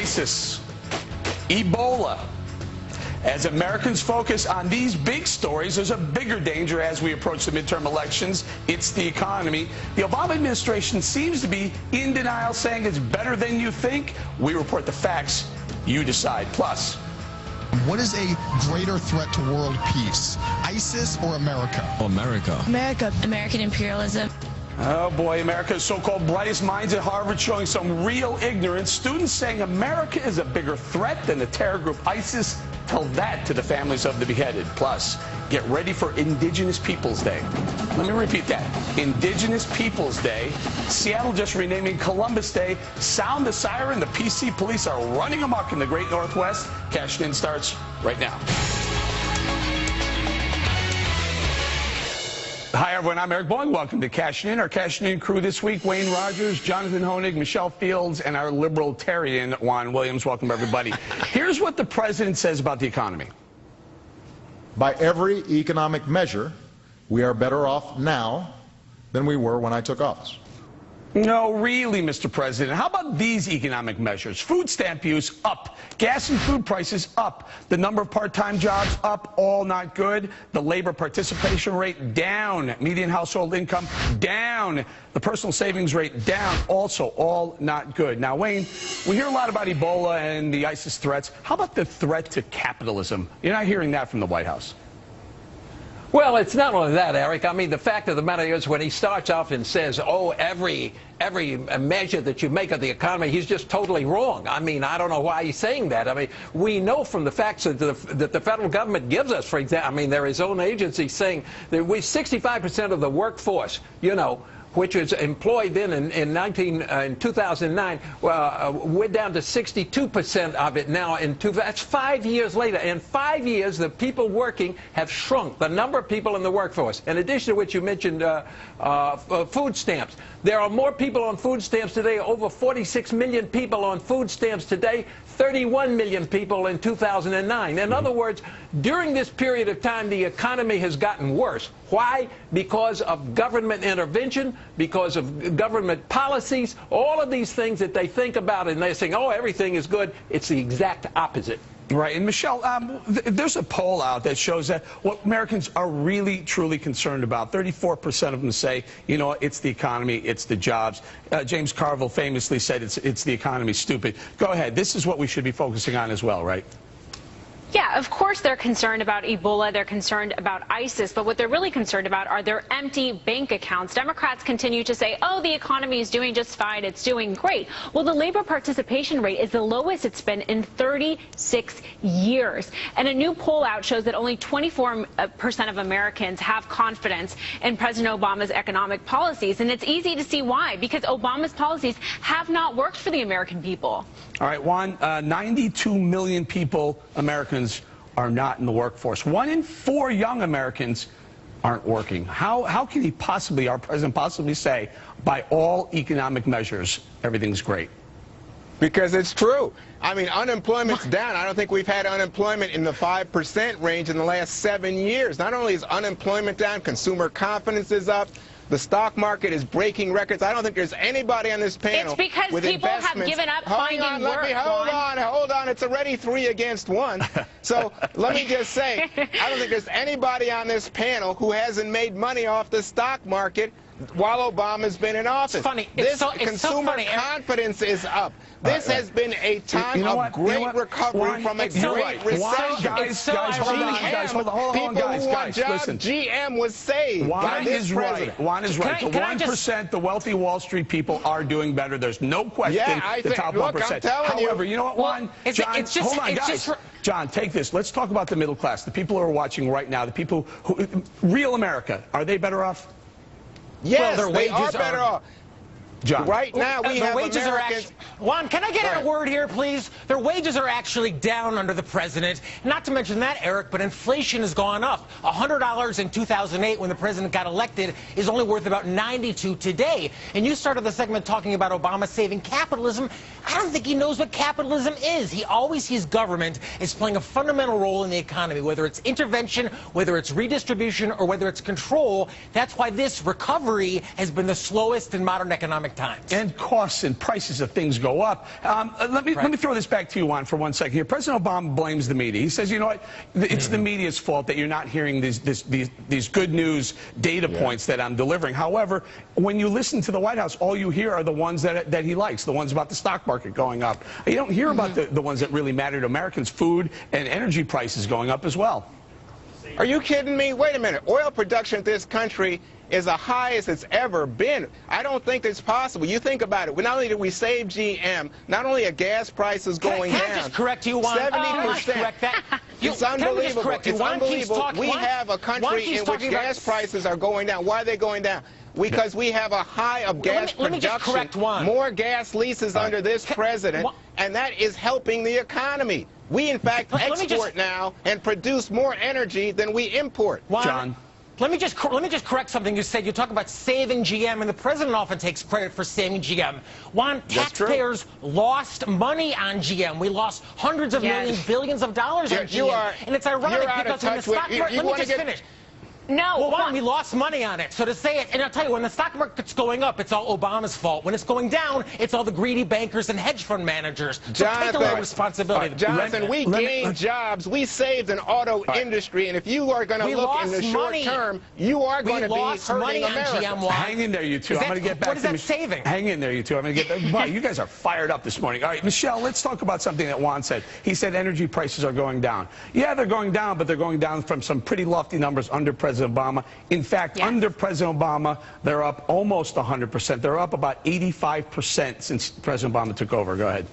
ISIS, Ebola. As Americans focus on these big stories, there's a bigger danger as we approach the midterm elections. It's the economy. The Obama administration seems to be in denial, saying it's better than you think. We report the facts. You decide. Plus, what is a greater threat to world peace, ISIS or America? America. America. American imperialism. Oh boy, America's so-called brightest minds at Harvard showing some real ignorance. Students saying America is a bigger threat than the terror group ISIS. Tell that to the families of the beheaded. Plus, get ready for Indigenous Peoples Day. Let me repeat that. Indigenous Peoples Day. Seattle just renaming Columbus Day. Sound the siren. The PC police are running amok in the Great Northwest. Cashin starts right now. Hi, everyone. I'm Eric Boeing. Welcome to Cashin. Our Cashin crew this week, Wayne Rogers, Jonathan Honig, Michelle Fields, and our libertarian, Juan Williams. Welcome, everybody. Here's what the president says about the economy. By every economic measure, we are better off now than we were when I took office. No, really, Mr. President. How about these economic measures? Food stamp use up. Gas and food prices up. The number of part-time jobs up. All not good. The labor participation rate down. Median household income down. The personal savings rate down. Also, all not good. Now, Wayne, we hear a lot about Ebola and the ISIS threats. How about the threat to capitalism? You're not hearing that from the White House. Well, it's not only that, Eric. I mean, the fact of the matter is when he starts off and says, oh, every measure that you make of the economy, he's just totally wrong. I mean, I don't know why he's saying that. I mean, we know from the facts that the federal government gives us, for example, I mean, they're his own agency saying that 65% of the workforce, you know, which was employed then in 2009, we're down to 62% of it now. That's 5 years later. In 5 years, the people working have shrunk, the number of people in the workforce. In addition to which you mentioned food stamps. There are more people on food stamps today, over 46 million people on food stamps today, 31 million people in 2009. In other words, during this period of time, the economy has gotten worse. Why? Because of government intervention, because of government policies, all of these things that they think about, and they're saying, oh, everything is good. It's the exact opposite. Right. And, Michelle, there's a poll out that shows that what Americans are really, truly concerned about, 34% of them say, you know, it's the economy, it's the jobs. James Carville famously said it's the economy, stupid. Go ahead. This is what we should be focusing on as well, right? Yeah, of course they're concerned about Ebola, they're concerned about ISIS, but what they're really concerned about are their empty bank accounts. Democrats continue to say, oh, the economy is doing just fine, it's doing great. Well, the labor participation rate is the lowest it's been in 36 years. And a new poll out shows that only 24% of Americans have confidence in President Obama's economic policies. And it's easy to see why, because Obama's policies have not worked for the American people. All right, Juan, 92 million people, Americans, are not in the workforce. 1 in 4 young Americans aren't working. How can he possibly, our president possibly say, by all economic measures, everything's great? Because it's true. I mean, unemployment's down. I don't think we've had unemployment in the 5% range in the last 7 years. Not only is unemployment down, consumer confidence is up. The stock market is breaking records. I don't think there's anybody on this panel. It's because with people have given up finding work. Hold on. It's already 3 against 1. So let me just say, I don't think there's anybody on this panel who hasn't made money off the stock market while Obama's been in office. It's funny. Consumer confidence is up. This has been a time of great recovery from a great recession. Guys, hold on, guys, listen. GM was saved by this president. Juan is right. The 1%, the wealthy Wall Street people are doing better. There's no question. Yeah, the top 1%. However, you know what, Juan? John, hold on, guys. John, take this. Let's talk about the middle class, the people who are watching right now, the people who, real America. Are they better off? Yes, well, they are better off. John. Right now, we have Americans. Juan, can I get a word here, please? Their wages are actually down under the president. Not to mention that, Eric, but inflation has gone up. $100 in 2008 when the president got elected is only worth about $92 today. And you started the segment talking about Obama saving capitalism. I don't think he knows what capitalism is. He always sees government as playing a fundamental role in the economy, whether it's intervention, whether it's redistribution, or whether it's control. That's why this recovery has been the slowest in modern economic turbulent times. And costs and prices of things go up. Let me throw this back to you, Juan, for 1 second here. President Obama blames the media. He says, you know what, it's the media's fault that you're not hearing these good news data points that I'm delivering. However, when you listen to the White House, all you hear are the ones that he likes, the ones about the stock market going up. You don't hear about the ones that really matter to Americans, food and energy prices going up as well. Are you kidding me? Wait a minute. Oil production in this country is the highest it's ever been. I don't think it's possible. You think about it. Not only did we save GM, not only are gas prices going down. Can I just correct you, Juan? 70%. Correct that. It's unbelievable. It's unbelievable. We have a country in which gas prices are going down. Why are they going down? Because we have a high of gas production. Let me just correct Juan. More gas leases under this president, and that is helping the economy. We, in fact, export now and produce more energy than we import. John. Let me just correct something you said. You talk about saving GM, and the president often takes credit for saving GM. Juan, taxpayers lost money on GM. We lost hundreds of millions, billions of dollars on GM. And it's ironic because when the stock market, let me just finish. No. Well, Juan, we lost money on it. So to say it, and I'll tell you, when the stock market's going up, it's all Obama's fault. When it's going down, it's all the greedy bankers and hedge fund managers. So take a little responsibility. Jonathan, we gained jobs. We saved an auto industry. And if you are going to look in the short term, you are going to be hurting America. Hang in there, you two. I'm going to get back to what is that saving? Hang in there, you two. I'm going to get back. Wow, you guys are fired up this morning. All right, Michelle, let's talk about something that Juan said. He said energy prices are going down. Yeah, they're going down, but they're going down from some pretty lofty numbers under President Obama. In fact, under President Obama, they're up almost 100%. They're up about 85% since President Obama took over. Go ahead.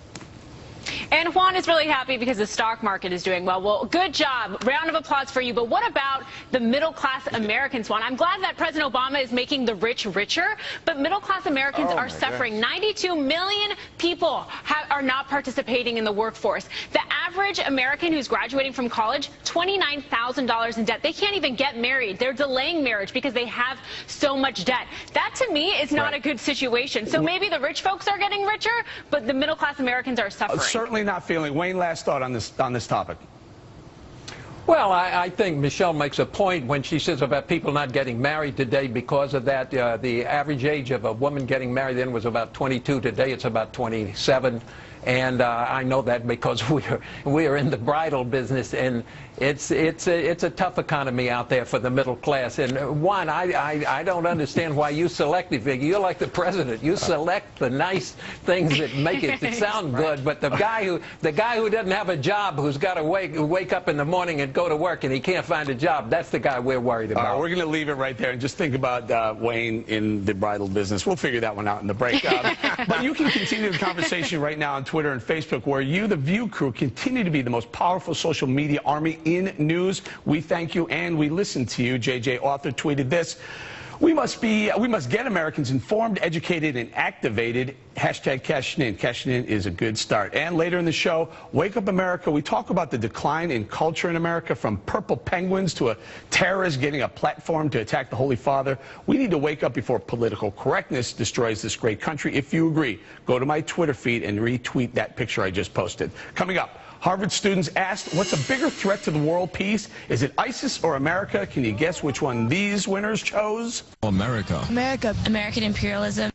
And Juan is really happy because the stock market is doing well. Well, good job. Round of applause for you. But what about the middle-class Americans, Juan? I'm glad that President Obama is making the rich richer, but middle-class Americans are suffering. 92 million people are not participating in the workforce. The average American who's graduating from college, $29,000 in debt. They can't even get married. They're delaying marriage because they have so much debt. That, to me, is not a good situation. So maybe the rich folks are getting richer, but the middle-class Americans are suffering. Certainly not feeling. Wayne, last thought on this topic. Well, I think Michelle makes a point when she says about people not getting married today because of that. The average age of a woman getting married then was about 22. Today it's about 27. And I know that because we are in the bridal business, and it's a tough economy out there for the middle class. And Juan, I don't understand why you select it, Vicky. You're like the president. You select the nice things that make it sound good. But the guy who doesn't have a job, who's got to wake up in the morning and go to work, and he can't find a job, that's the guy we're worried about. We're going to leave it right there and just think about Wayne in the bridal business. We'll figure that one out in the break. But you can continue the conversation right now on Twitter and Facebook, where you, the View crew, continue to be the most powerful social media army in news. We thank you and we listen to you. JJ Author tweeted this: We must get Americans informed, educated, and activated. Hashtag Cashin in. Cashin in is a good start. And later in the show, Wake Up America, we talk about the decline in culture in America, from purple penguins to a terrorist getting a platform to attack the Holy Father. We need to wake up before political correctness destroys this great country. If you agree, go to my Twitter feed and retweet that picture I just posted. Coming up, Harvard students asked, what's a bigger threat to the world peace? Is it ISIS or America? Can you guess which one these winners chose? America. American imperialism.